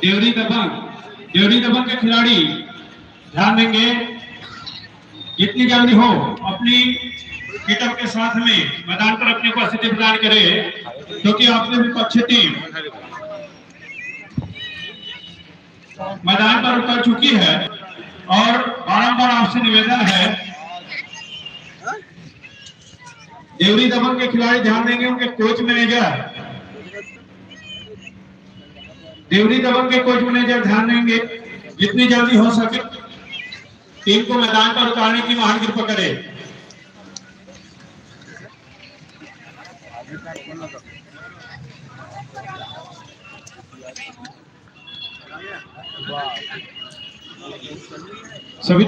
देवरी दबंग के खिलाड़ी ध्यान देंगे, जितनी जल्दी हो अपनी किटअप के साथ में मैदान पर अपनी उपस्थिति प्रदान करे, क्योंकि आपसे विपक्षी टीम मैदान पर उतर चुकी है और बारंबार आपसे निवेदन है, देवरी दबंग के खिलाड़ी ध्यान देंगे, उनके कोच मैनेजर देवरी दबंग के कोच मैनेजर ध्यान देंगे, जितनी जल्दी हो सके टीम को मैदान पर उतारने की महान कृपा करे। सभी